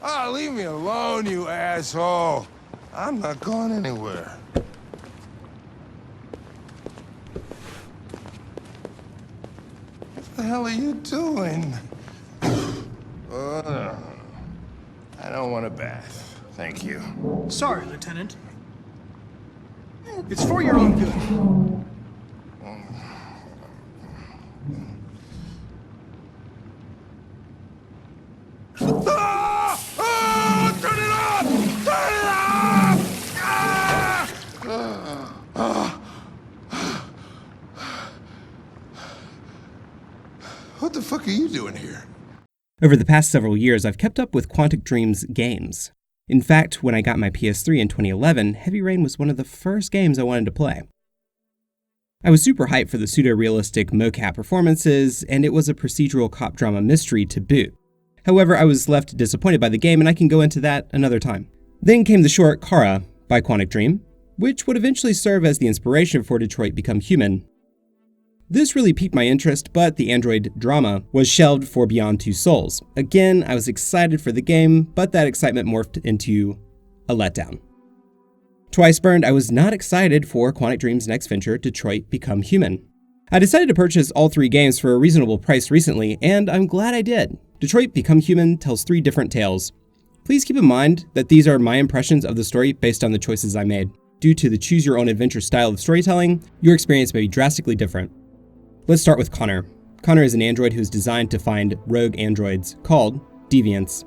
Ah, leave me alone, you asshole. I'm not going anywhere. What the hell are you doing? I don't want a bath. Thank you. Sorry, Lieutenant. It's for your own good. Ah! Ah! Turn it off! Turn it off! Ah! What the fuck are you doing here? Over the past several years, I've kept up with Quantic Dream's games. In fact, when I got my PS3 in 2011, Heavy Rain was one of the first games I wanted to play. I was super hyped for the pseudo-realistic mocap performances, and it was a procedural cop drama mystery to boot. However, I was left disappointed by the game, and I can go into that another time. Then came the short Kara by Quantic Dream, which would eventually serve as the inspiration for Detroit Become Human. This really piqued my interest, but the Android drama was shelved for Beyond Two Souls. Again, I was excited for the game, but that excitement morphed into a letdown. Twice burned, I was not excited for Quantic Dream's next venture, Detroit Become Human. I decided to purchase all 3 games for a reasonable price recently, and I'm glad I did. Detroit Become Human tells 3 different tales. Please keep in mind that these are my impressions of the story based on the choices I made. Due to the choose-your-own-adventure style of storytelling, your experience may be drastically different. Let's start with Connor. Connor is an android who is designed to find rogue androids, called deviants.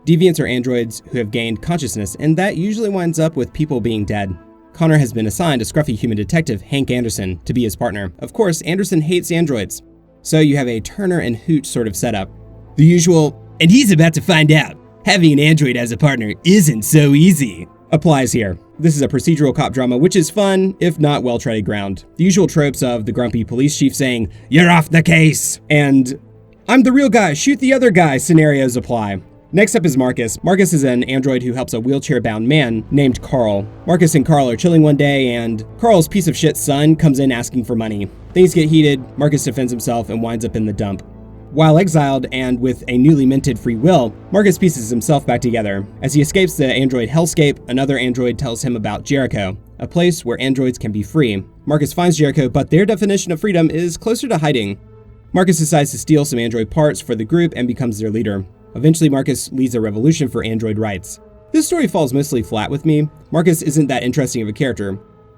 Deviants are androids who have gained consciousness, and that usually winds up with people being dead. Connor has been assigned a scruffy human detective, Hank Anderson, to be his partner. Of course, Anderson hates androids, so you have a Turner and Hooch sort of setup. The usual, and he's about to find out, having an android as a partner isn't so easy, applies here. This is a procedural cop drama, which is fun, if not well-treaded ground. The usual tropes of the grumpy police chief saying, "You're off the case," and "I'm the real guy, shoot the other guy" scenarios apply. Next up is Marcus. Marcus is an android who helps a wheelchair-bound man named Carl. Marcus and Carl are chilling one day, and Carl's piece of shit son comes in asking for money. Things get heated, Marcus defends himself and winds up in the dump. While exiled and with a newly minted free will, Marcus pieces himself back together. As he escapes the android hellscape, another android tells him about Jericho, a place where androids can be free. Marcus finds Jericho, but their definition of freedom is closer to hiding. Marcus decides to steal some android parts for the group and becomes their leader. Eventually, Marcus leads a revolution for android rights. This story falls mostly flat with me. Marcus isn't that interesting of a character.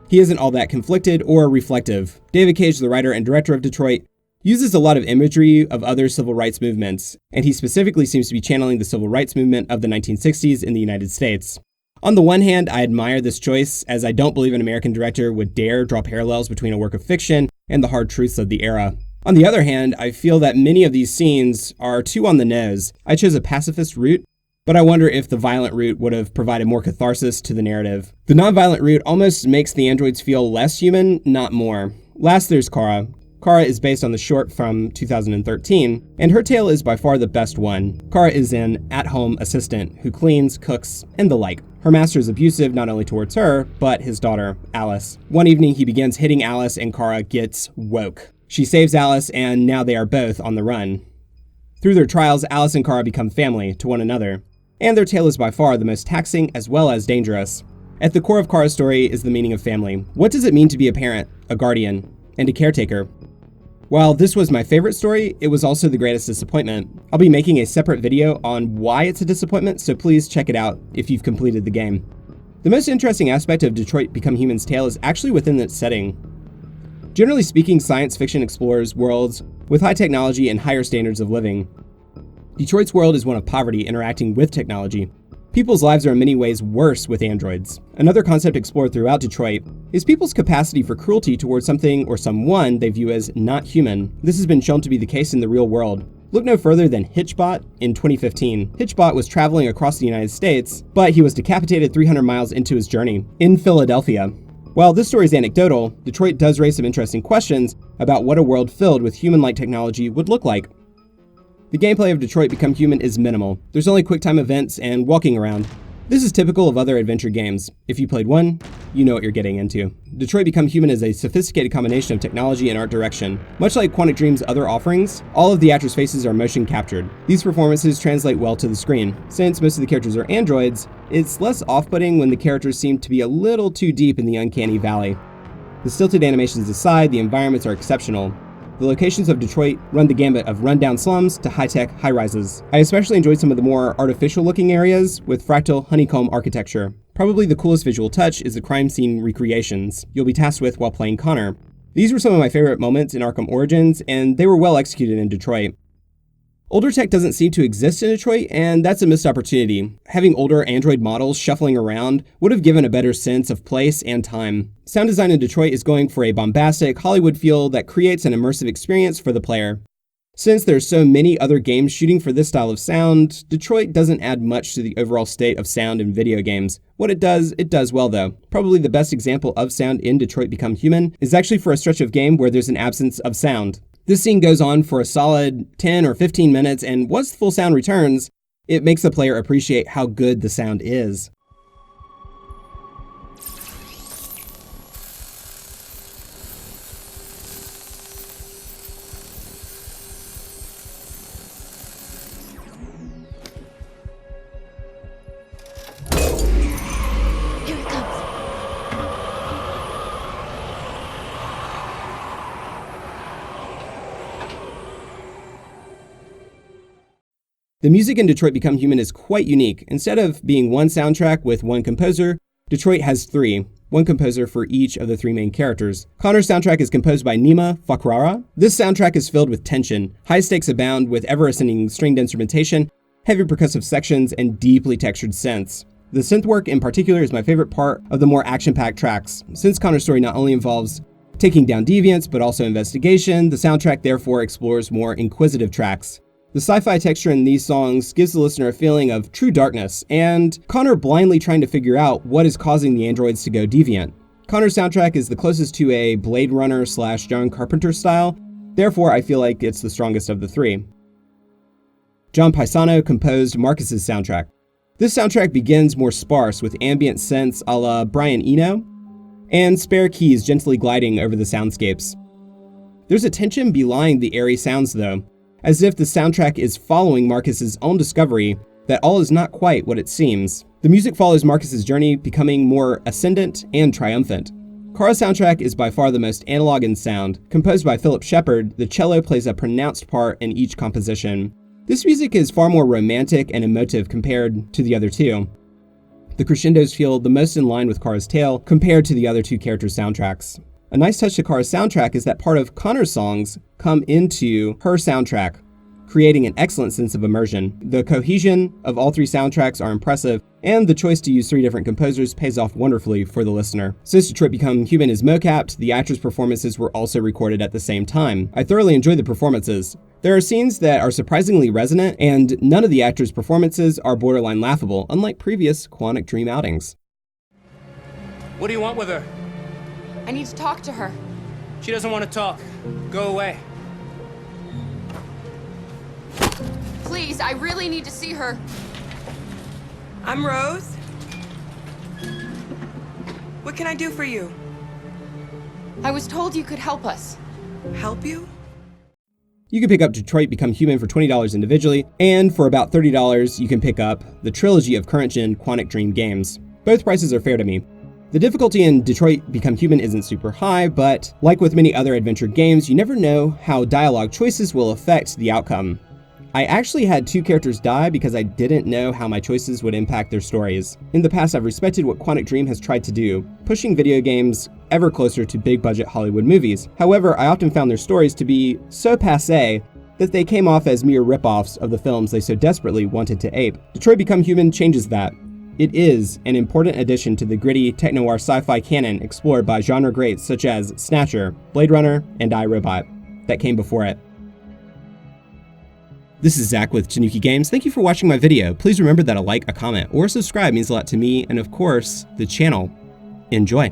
He isn't all that conflicted or reflective. David Cage, the writer and director of Detroit, uses a lot of imagery of other civil rights movements, and he specifically seems to be channeling the civil rights movement of the 1960s in the United States. On the one hand, I admire this choice, as I don't believe an American director would dare draw parallels between a work of fiction and the hard truths of the era. On the other hand, I feel that many of these scenes are too on the nose. I chose a pacifist route, but I wonder if the violent route would have provided more catharsis to the narrative. The non-violent route almost makes the androids feel less human, not more. Last, there's Kara. Kara is based on the short from 2013, and her tale is by far the best one. Kara is an at-home assistant who cleans, cooks, and the like. Her master is abusive not only towards her, but his daughter, Alice. One evening, he begins hitting Alice, and Kara gets woke. She saves Alice, and now they are both on the run. Through their trials, Alice and Kara become family to one another, and their tale is by far the most taxing as well as dangerous. At the core of Kara's story is the meaning of family. What does it mean to be a parent, a guardian, and a caretaker? While this was my favorite story, it was also the greatest disappointment. I'll be making a separate video on why it's a disappointment, so please check it out if you've completed the game. The most interesting aspect of Detroit Become Human's tale is actually within its setting. Generally speaking, science fiction explores worlds with high technology and higher standards of living. Detroit's world is one of poverty interacting with technology. People's lives are in many ways worse with androids. Another concept explored throughout Detroit is people's capacity for cruelty towards something or someone they view as not human. This has been shown to be the case in the real world. Look no further than Hitchbot in 2015. Hitchbot was traveling across the United States, but he was decapitated 300 miles into his journey in Philadelphia. While this story is anecdotal, Detroit does raise some interesting questions about what a world filled with human-like technology would look like. The gameplay of Detroit Become Human is minimal. There's only quick-time events and walking around. This is typical of other adventure games. If you played one, you know what you're getting into. Detroit Become Human is a sophisticated combination of technology and art direction. Much like Quantic Dream's other offerings, all of the actors' faces are motion captured. These performances translate well to the screen. Since most of the characters are androids, it's less off-putting when the characters seem to be a little too deep in the uncanny valley. The stilted animations aside, the environments are exceptional. The locations of Detroit run the gambit of rundown slums to high-tech high-rises. I especially enjoyed some of the more artificial-looking areas with fractal honeycomb architecture. Probably the coolest visual touch is the crime scene recreations you'll be tasked with while playing Connor. These were some of my favorite moments in Arkham Origins, and they were well executed in Detroit. Older tech doesn't seem to exist in Detroit, and that's a missed opportunity. Having older Android models shuffling around would have given a better sense of place and time. Sound design in Detroit is going for a bombastic Hollywood feel that creates an immersive experience for the player. Since there's so many other games shooting for this style of sound, Detroit doesn't add much to the overall state of sound in video games. What it does well though. Probably the best example of sound in Detroit Become Human is actually for a stretch of game where there's an absence of sound. This scene goes on for a solid 10 or 15 minutes, and once the full sound returns, it makes the player appreciate how good the sound is. Here it comes. The music in Detroit Become Human is quite unique. Instead of being one soundtrack with one composer, Detroit has three, one composer for each of the three main characters. Connor's soundtrack is composed by Nima Fakrara. This soundtrack is filled with tension. High stakes abound with ever-ascending stringed instrumentation, heavy percussive sections, and deeply textured synths. The synth work in particular is my favorite part of the more action-packed tracks. Since Connor's story not only involves taking down deviants, but also investigation, the soundtrack therefore explores more inquisitive tracks. The sci-fi texture in these songs gives the listener a feeling of true darkness, and Connor blindly trying to figure out what is causing the androids to go deviant. Connor's soundtrack is the closest to a Blade Runner / John Carpenter style, therefore I feel like it's the strongest of the three. John Paisano composed Marcus's soundtrack. This soundtrack begins more sparse with ambient synths a la Brian Eno, and spare keys gently gliding over the soundscapes. There's a tension belying the airy sounds though, as if the soundtrack is following Marcus's own discovery that all is not quite what it seems. The music follows Marcus's journey, becoming more ascendant and triumphant. Kara's soundtrack is by far the most analog in sound. Composed by Philip Shepard, the cello plays a pronounced part in each composition. This music is far more romantic and emotive compared to the other two. The crescendos feel the most in line with Kara's tale compared to the other two characters' soundtracks. A nice touch to Kara's soundtrack is that part of Connor's songs come into her soundtrack, creating an excellent sense of immersion. The cohesion of all three soundtracks are impressive, and the choice to use three different composers pays off wonderfully for the listener. Since Detroit Become Human is mocapped, the actors' performances were also recorded at the same time. I thoroughly enjoyed the performances. There are scenes that are surprisingly resonant, and none of the actors' performances are borderline laughable, unlike previous Quantic Dream outings. What do you want with her? I need to talk to her. She doesn't want to talk. Go away. Please, I really need to see her. I'm Rose. What can I do for you? I was told you could help us. Help you? You can pick up Detroit Become Human for $20 individually, and for about $30 you can pick up the trilogy of current-gen Quantic Dream games. Both prices are fair to me. The difficulty in Detroit Become Human isn't super high, but like with many other adventure games, you never know how dialogue choices will affect the outcome. I actually had two characters die because I didn't know how my choices would impact their stories. In the past, I've respected what Quantic Dream has tried to do, pushing video games ever closer to big-budget Hollywood movies. However, I often found their stories to be so passé that they came off as mere rip-offs of the films they so desperately wanted to ape. Detroit Become Human changes that. It is an important addition to the gritty techno-noir sci-fi canon explored by genre greats such as Snatcher, Blade Runner, and I, Robot that came before it. This is Zach with Tanuki Games. Thank you for watching my video. Please remember that a like, a comment, or a subscribe means a lot to me and, of course, the channel. Enjoy.